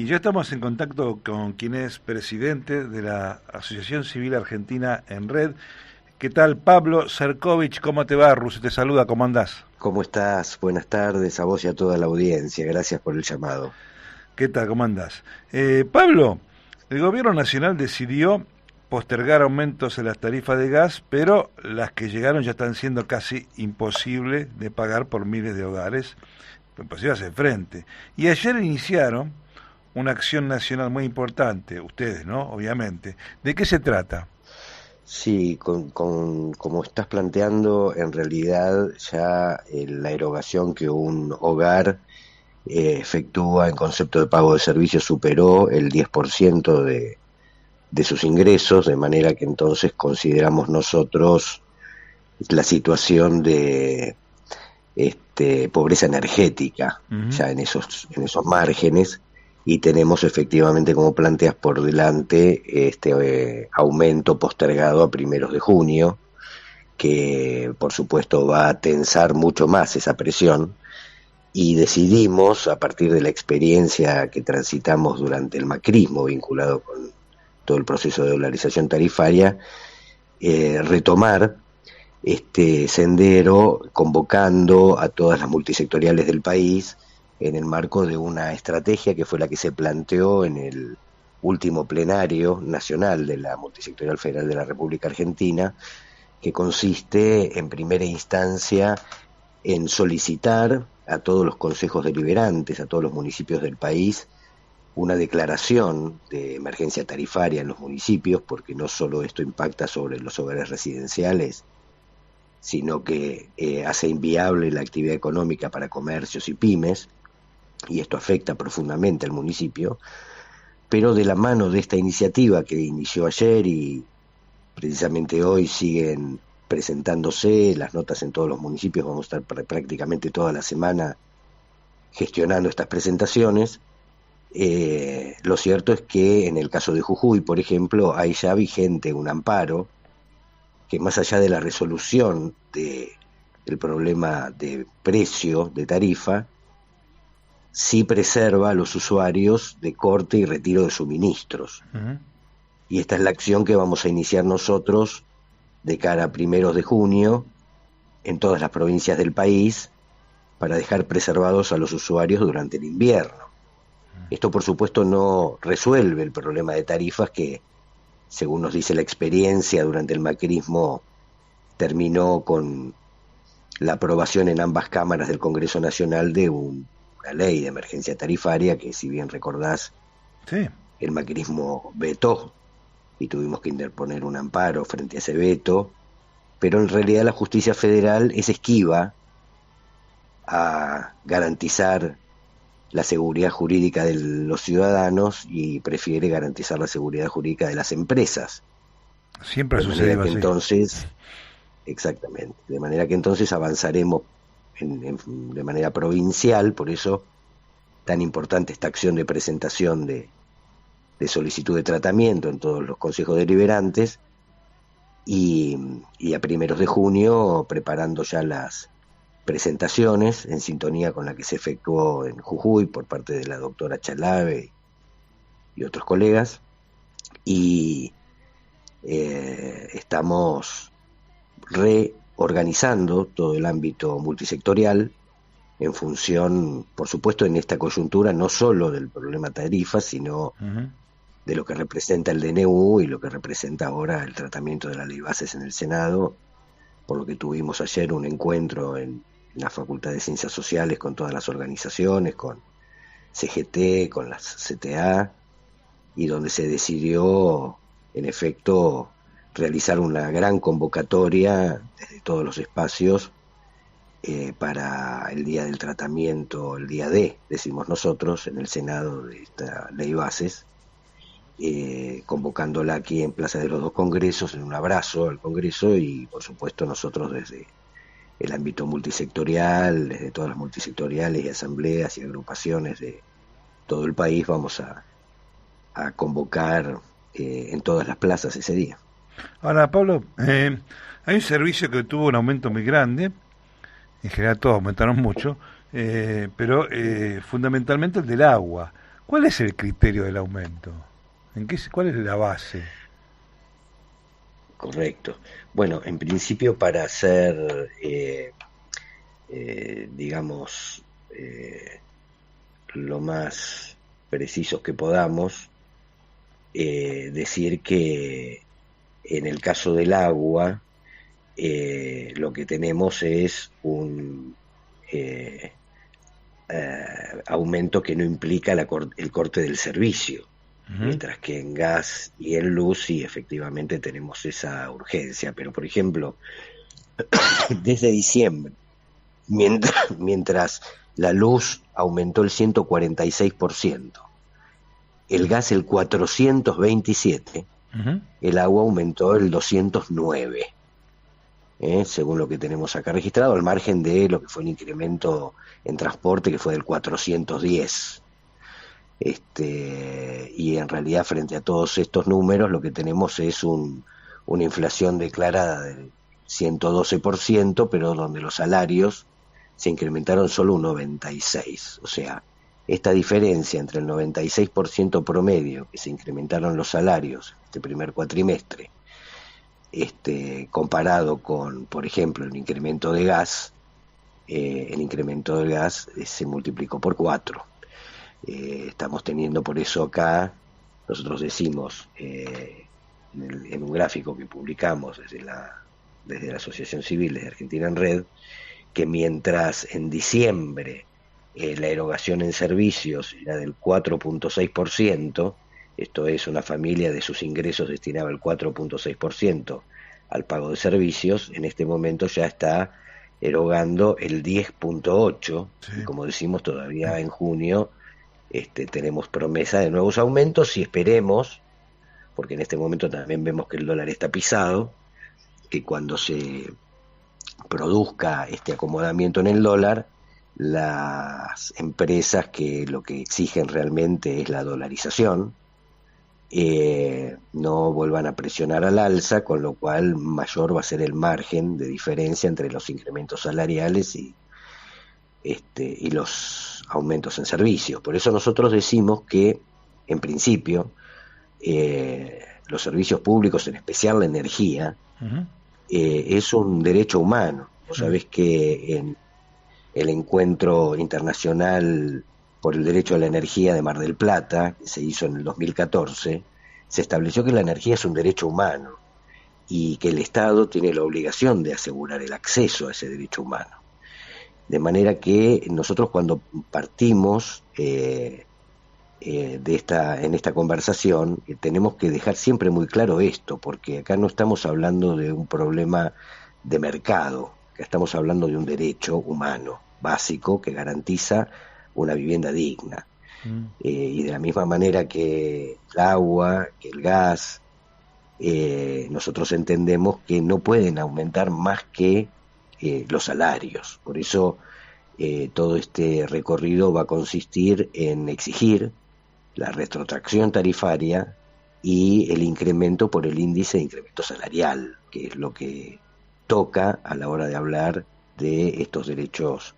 Y ya estamos en contacto con quien es presidente de la Asociación Civil Argentina en Red. ¿Qué tal, Pablo Cercovich? ¿Cómo te va? Russo te saluda, ¿cómo andás? ¿Cómo estás? Buenas tardes a vos y a toda la audiencia. Gracias por el llamado. ¿Qué tal, cómo andás? Pablo, el gobierno nacional decidió postergar aumentos en las tarifas de gas, pero las que llegaron ya están siendo casi imposibles de pagar por miles de hogares, imposible hacer frente. Y ayer iniciaron una acción nacional muy importante, ustedes, ¿no? Obviamente. ¿De qué se trata? Sí, como estás planteando, en realidad ya la erogación que un hogar efectúa en concepto de pago de servicios superó el 10% de sus ingresos, de manera que entonces consideramos nosotros la situación de pobreza energética, Ujú. ya en esos márgenes, y tenemos efectivamente, como planteas, por delante aumento postergado a primeros de junio, que por supuesto va a tensar mucho más esa presión, y decidimos, a partir de la experiencia que transitamos durante el macrismo vinculado con todo el proceso de dolarización tarifaria, retomar este sendero, convocando a todas las multisectoriales del país en el marco de una estrategia que fue la que se planteó en el último plenario nacional de la Multisectorial Federal de la República Argentina, que consiste en primera instancia en solicitar a todos los consejos deliberantes, a todos los municipios del país, una declaración de emergencia tarifaria en los municipios, porque no solo esto impacta sobre los hogares residenciales, sino que hace inviable la actividad económica para comercios y pymes, y esto afecta profundamente al municipio, pero de la mano de esta iniciativa que inició ayer y precisamente hoy siguen presentándose las notas en todos los municipios, vamos a estar prácticamente toda la semana gestionando estas presentaciones. Lo cierto es que en el caso de Jujuy, por ejemplo, hay ya vigente un amparo que, más allá de la resolución del problema de precio de tarifa, sí preserva a los usuarios de corte y retiro de suministros. Ujú. Y esta es la acción que vamos a iniciar nosotros de cara a primeros de junio en todas las provincias del país, para dejar preservados a los usuarios durante el invierno. Esto, por supuesto, no resuelve el problema de tarifas que, según nos dice la experiencia durante el macrismo, terminó con la aprobación en ambas cámaras del Congreso Nacional de una ley de emergencia tarifaria que, si bien recordás, Sí. el macrismo vetó y tuvimos que interponer un amparo frente a ese veto, pero en realidad la justicia federal es esquiva a garantizar la seguridad jurídica de los ciudadanos y prefiere garantizar la seguridad jurídica de las empresas. Siempre ha De manera sucedido que así. entonces, exactamente, de manera que entonces avanzaremos de manera provincial. Por eso tan importante esta acción de presentación de solicitud de tratamiento en todos los consejos deliberantes, y a primeros de junio preparando ya las presentaciones en sintonía con la que se efectuó en Jujuy por parte de la doctora Chalave y otros colegas, y estamos reorganizando todo el ámbito multisectorial en función, por supuesto, en esta coyuntura, no solo del problema tarifa, sino Ujú. de lo que representa el DNU y lo que representa ahora el tratamiento de la ley bases en el Senado, por lo que tuvimos ayer un encuentro en la Facultad de Ciencias Sociales con todas las organizaciones, con CGT, con las CTA, y donde se decidió, en efecto, realizar una gran convocatoria desde todos los espacios para el día del tratamiento, el día D, decimos nosotros, en el Senado, de esta ley bases, convocándola aquí en Plaza de los Dos Congresos, en un abrazo al Congreso, y por supuesto nosotros desde el ámbito multisectorial, desde todas las multisectoriales y asambleas y agrupaciones de todo el país, vamos a convocar en todas las plazas ese día. Ahora, Pablo, hay un servicio que tuvo un aumento muy grande, en general todos aumentaron mucho, pero fundamentalmente el del agua. ¿Cuál es el criterio del aumento? ¿Cuál es la base? Correcto. Bueno, en principio para ser, digamos, lo más precisos que podamos, decir que en el caso del agua, lo que tenemos es un eh, aumento que no implica el corte del servicio, Ujú. mientras que en gas y en luz sí efectivamente tenemos esa urgencia. Pero, por ejemplo, desde diciembre, mientras la luz aumentó el 146%, el gas el 427%, Ujú. el agua aumentó el 209%. Según lo que tenemos acá registrado, al margen de lo que fue el incremento en transporte, que fue del 410. Y en realidad, frente a todos estos números, lo que tenemos es una inflación declarada del 112%, pero donde los salarios se incrementaron solo un 96%. O sea, esta diferencia entre el 96% promedio que se incrementaron los salarios este primer cuatrimestre, comparado con, por ejemplo, el incremento del gas se multiplicó por 4. Estamos teniendo por eso acá, nosotros decimos en un gráfico que publicamos desde la Asociación Civil de Argentina en Red, que mientras en diciembre la erogación en servicios era del 4,6%, esto es, una familia de sus ingresos destinaba el 4,6% al pago de servicios, en este momento ya está erogando el 10,8%, Sí. y como decimos, todavía en junio tenemos promesa de nuevos aumentos y esperemos, porque en este momento también vemos que el dólar está pisado, que cuando se produzca este acomodamiento en el dólar, las empresas que lo que exigen realmente es la dolarización, no vuelvan a presionar al alza, con lo cual mayor va a ser el margen de diferencia entre los incrementos salariales y los aumentos en servicios. Por eso nosotros decimos que, en principio, los servicios públicos, en especial la energía, Ujú. es un derecho humano. Vos Mm. sabés que en el encuentro internacional por el derecho a la energía de Mar del Plata, que se hizo en el 2014, se estableció que la energía es un derecho humano y que el Estado tiene la obligación de asegurar el acceso a ese derecho humano. De manera que nosotros, cuando partimos en esta conversación, tenemos que dejar siempre muy claro esto, porque acá no estamos hablando de un problema de mercado, acá estamos hablando de un derecho humano básico que garantiza una vivienda digna. Mm. Y de la misma manera que el agua, que el gas, nosotros entendemos que no pueden aumentar más que los salarios. Por eso todo este recorrido va a consistir en exigir la retrotracción tarifaria y el incremento por el índice de incremento salarial, que es lo que toca a la hora de hablar de estos derechos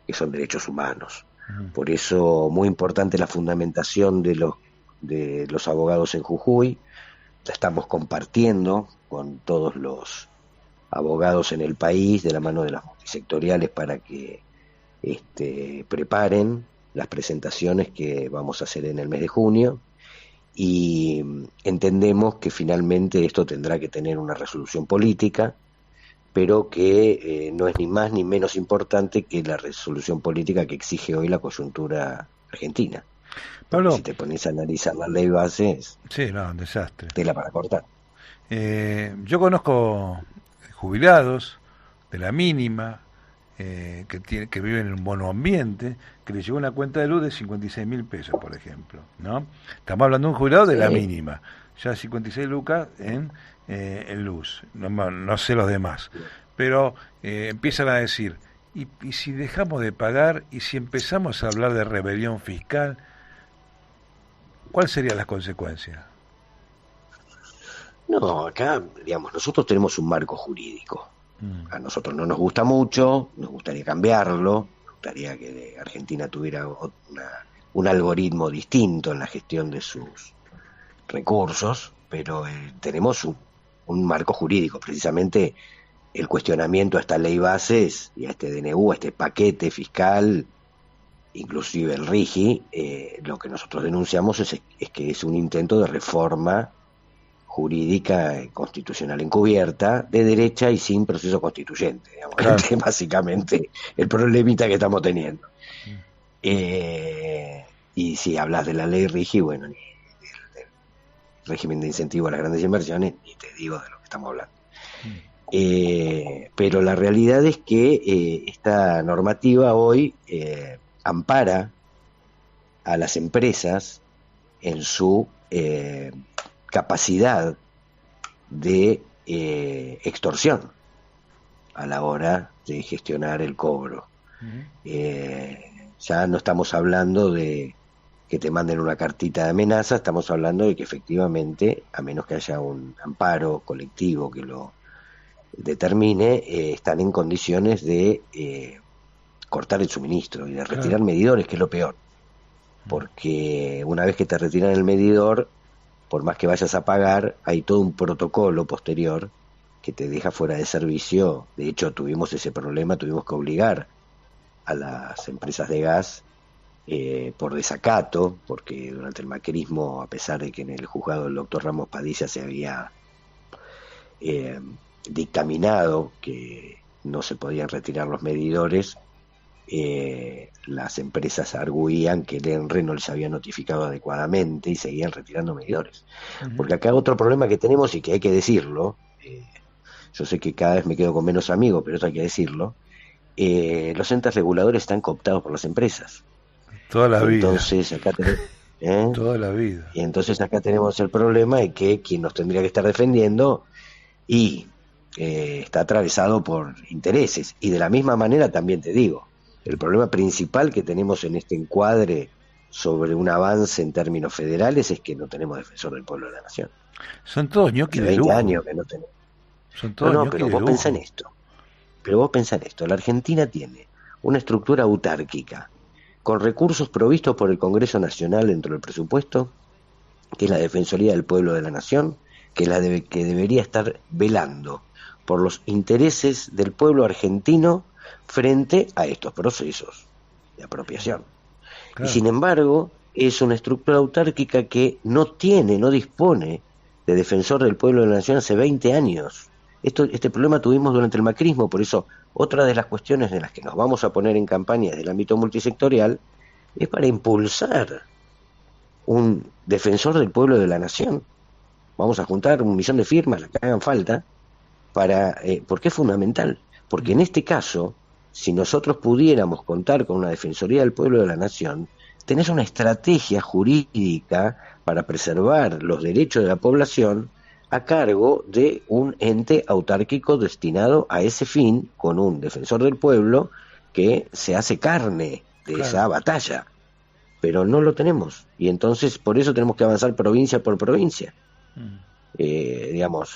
que son derechos humanos. Mm. Por eso, muy importante la fundamentación de los abogados en Jujuy. La estamos compartiendo con todos los abogados en el país, de la mano de las multisectoriales, para que preparen las presentaciones que vamos a hacer en el mes de junio, y entendemos que finalmente esto tendrá que tener una resolución política, pero que no es ni más ni menos importante que la resolución política que exige hoy la coyuntura argentina, porque si Pablo, te pones a analizar la ley base, es sí, no, un desastre. tela para cortar. Yo conozco jubilados de la mínima que viven en un buen ambiente, que les llegó una cuenta de luz de 56.000 pesos, por ejemplo, ¿no? Estamos hablando de un jubilado de la Sí, mínima, ya 56 lucas en luz, no, no sé los demás, pero empiezan a decir, y si dejamos de pagar y si empezamos a hablar de rebelión fiscal, ¿cuáles serían las consecuencias? no, acá, digamos, nosotros tenemos un marco jurídico. Mm. A nosotros no nos gusta mucho, nos gustaría cambiarlo, nos gustaría que Argentina tuviera una un algoritmo distinto en la gestión de sus recursos, pero tenemos un marco jurídico, precisamente el cuestionamiento a esta ley bases y a este DNU, a este paquete fiscal, inclusive el RIGI, lo que nosotros denunciamos es que es un intento de reforma jurídica constitucional encubierta, de derecha y sin proceso constituyente, digamos. Claro. Este es básicamente el problemita que estamos teniendo. Y si hablas de la ley RIGI, bueno, del régimen de incentivo a las grandes inversiones, ni te digo de lo que estamos hablando. Pero la realidad es que esta normativa hoy ampara a las empresas en su capacidad de extorsión a la hora de gestionar el cobro. Ya no estamos hablando de que te manden una cartita de amenaza, estamos hablando de que efectivamente, a menos que haya un amparo colectivo que lo determine, están en condiciones de cortar el suministro y de retirar medidores, que es lo peor. Porque una vez que te retiran el medidor, por más que vayas a pagar, hay todo un protocolo posterior que te deja fuera de servicio. De hecho, tuvimos ese problema, tuvimos que obligar a las empresas de gas por desacato, porque durante el macrismo, a pesar de que en el juzgado del doctor Ramos Padilla se había dictaminado que no se podían retirar los medidores, las empresas arguían que el ENRE no les había notificado adecuadamente y seguían retirando medidores. Porque acá otro problema que tenemos y que hay que decirlo, yo sé que cada vez me quedo con menos amigos, pero esto hay que decirlo, los entes reguladores están cooptados por las empresas. Toda la vida. Entonces acá tenemos, Toda la vida. Y entonces acá tenemos el problema de que quien nos tendría que estar defendiendo está atravesado por intereses. Y de la misma manera también te digo, el problema principal que tenemos en este encuadre sobre un avance en términos federales es que no tenemos defensor del pueblo de la nación. Son todos ñoquis de 20 lujo. años que no tenemos. Son todos ñoquis pero de vos lujo. pensá en esto. Pero vos pensá en esto. La Argentina tiene una estructura autárquica con recursos provistos por el Congreso Nacional dentro del presupuesto, que es la Defensoría del Pueblo de la Nación, que es la que debería estar velando por los intereses del pueblo argentino frente a estos procesos de apropiación. Claro. Y sin embargo, es una estructura autárquica que no dispone de defensor del pueblo de la nación hace 20 años. Este problema tuvimos durante el macrismo, por eso otra de las cuestiones en las que nos vamos a poner en campaña desde el ámbito multisectorial es para impulsar un defensor del pueblo de la nación. Vamos a juntar 1 millón de firmas, las que hagan falta, porque es fundamental. Porque en este caso, si nosotros pudiéramos contar con una Defensoría del Pueblo de la Nación, tenés una estrategia jurídica para preservar los derechos de la población a cargo de un ente autárquico destinado a ese fin, con un defensor del pueblo que se hace carne de esa batalla. Pero no lo tenemos, y entonces por eso tenemos que avanzar provincia por provincia. Estamos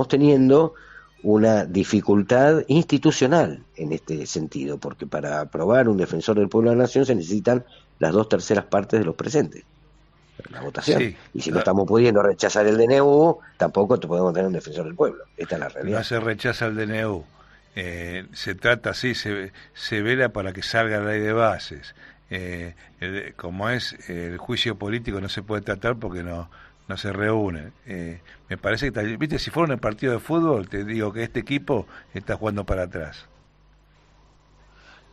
teniendo una dificultad institucional en este sentido, porque para aprobar un defensor del pueblo de la nación se necesitan las 2/3 partes de los presentes en la votación. Sí, y si no estamos pudiendo rechazar el DNU, tampoco podemos tener un defensor del pueblo. Esta es la realidad. No se rechaza el DNU. Se trata así, se vela para que salga la ley de bases. Como es el juicio político, no se puede tratar porque no se reúnen. Me parece que, viste, si fuera un partido de fútbol, te digo que este equipo está jugando para atrás.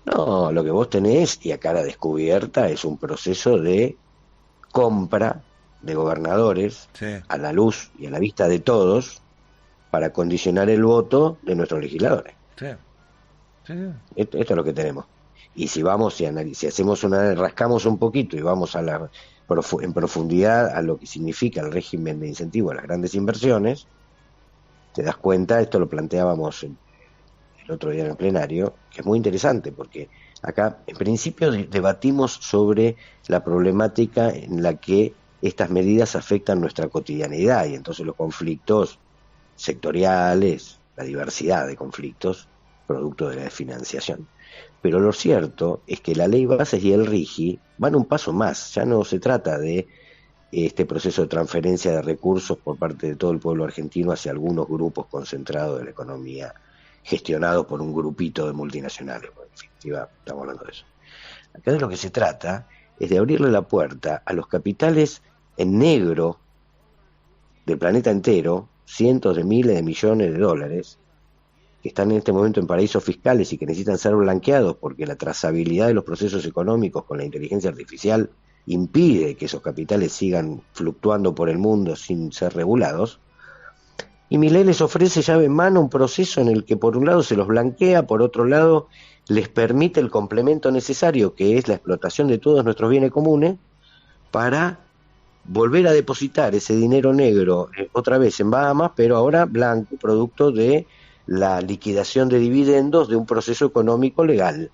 No, lo que vos tenés, y a cara descubierta, es un proceso de compra de gobernadores, sí, a la luz y a la vista de todos, para condicionar el voto de nuestros legisladores. Sí. Sí. Esto es lo que tenemos. Y si vamos, si hacemos rascamos un poquito y vamos en profundidad a lo que significa el régimen de incentivo a las grandes inversiones, te das cuenta, esto lo planteábamos el otro día en el plenario, que es muy interesante, porque acá en principio debatimos sobre la problemática en la que estas medidas afectan nuestra cotidianidad, y entonces los conflictos sectoriales, la diversidad de conflictos, producto de la desfinanciación. Pero lo cierto es que la ley bases y el RIGI van un paso más. Ya no se trata de este proceso de transferencia de recursos por parte de todo el pueblo argentino hacia algunos grupos concentrados de la economía, gestionados por un grupito de multinacionales. Bueno, en definitiva, estamos hablando de eso. Acá de lo que se trata es de abrirle la puerta a los capitales en negro del planeta entero, cientos de miles de millones de dólares, que están en este momento en paraísos fiscales y que necesitan ser blanqueados porque la trazabilidad de los procesos económicos con la inteligencia artificial impide que esos capitales sigan fluctuando por el mundo sin ser regulados. Y Milei les ofrece llave en mano un proceso en el que por un lado se los blanquea, por otro lado les permite el complemento necesario, que es la explotación de todos nuestros bienes comunes, para volver a depositar ese dinero negro otra vez en Bahamas, pero ahora blanco, producto de la liquidación de dividendos de un proceso económico legal.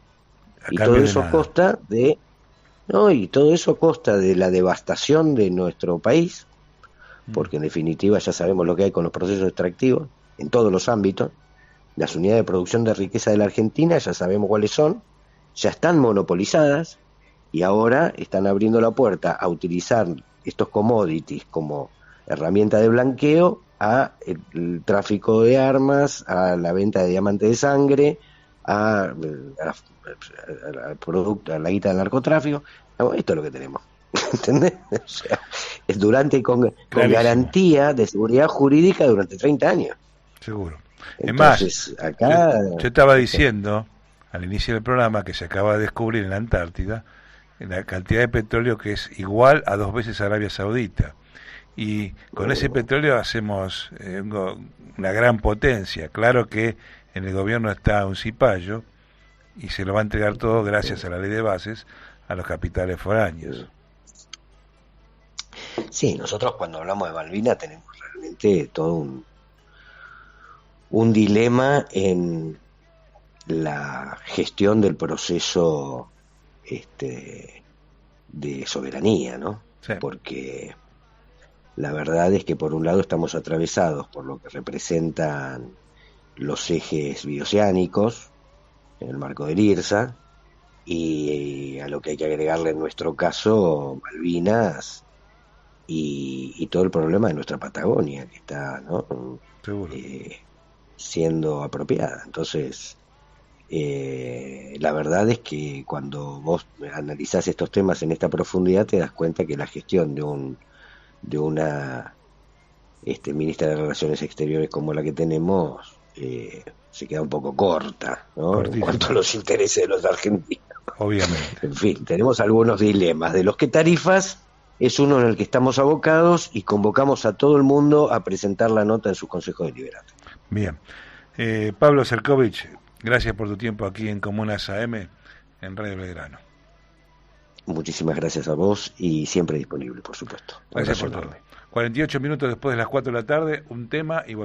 A Y todo cambio de eso a nada. costa de, ¿no? Y todo eso a costa de la devastación de nuestro país, porque en definitiva ya sabemos lo que hay con los procesos extractivos en todos los ámbitos. Las unidades de producción de riqueza de la Argentina ya sabemos cuáles son, ya están monopolizadas y ahora están abriendo la puerta a utilizar estos commodities como herramienta de blanqueo a el tráfico de armas, a la venta de diamantes de sangre, a la guita del narcotráfico. Esto es lo que tenemos. ¿Entendés? O sea, es con Clarísimo, garantía de seguridad jurídica durante 30 años. seguro. Es más, Entonces, yo, acá, yo estaba diciendo al inicio del programa que se acaba de descubrir en la Antártida la cantidad de petróleo que es igual a 2 veces Arabia Saudita. Y con ese petróleo hacemos una gran potencia. Claro que en el gobierno está un cipayo y se lo va a entregar todo gracias a la ley de bases a los capitales foráneos. sí, nosotros cuando hablamos de Malvinas tenemos realmente todo un dilema en la gestión del proceso de soberanía, ¿no? Sí, Porque la verdad es que por un lado estamos atravesados por lo que representan los ejes bioceánicos en el marco del IRSA y a lo que hay que agregarle en nuestro caso Malvinas y todo el problema de nuestra Patagonia que está, ¿no? seguro. eh, siendo apropiada. Entonces, la verdad es que cuando vos analizás estos temas en esta profundidad te das cuenta que la gestión de una ministra de Relaciones Exteriores como la que tenemos se queda un poco corta, ¿no? En cuanto a Cortísima, los intereses de los argentinos. obviamente. En fin, tenemos algunos dilemas, de los que tarifas es uno en el que estamos abocados y convocamos a todo el mundo a presentar la nota en sus consejos deliberantes. Bien. Pablo Cercovich, gracias por tu tiempo aquí en Comunas AM, en Radio Belgrano. Muchísimas gracias a vos y siempre disponible, por supuesto. Gracias Abrazo por todo. enorme. 48 minutos después de las 4 de la tarde, un tema y volvemos.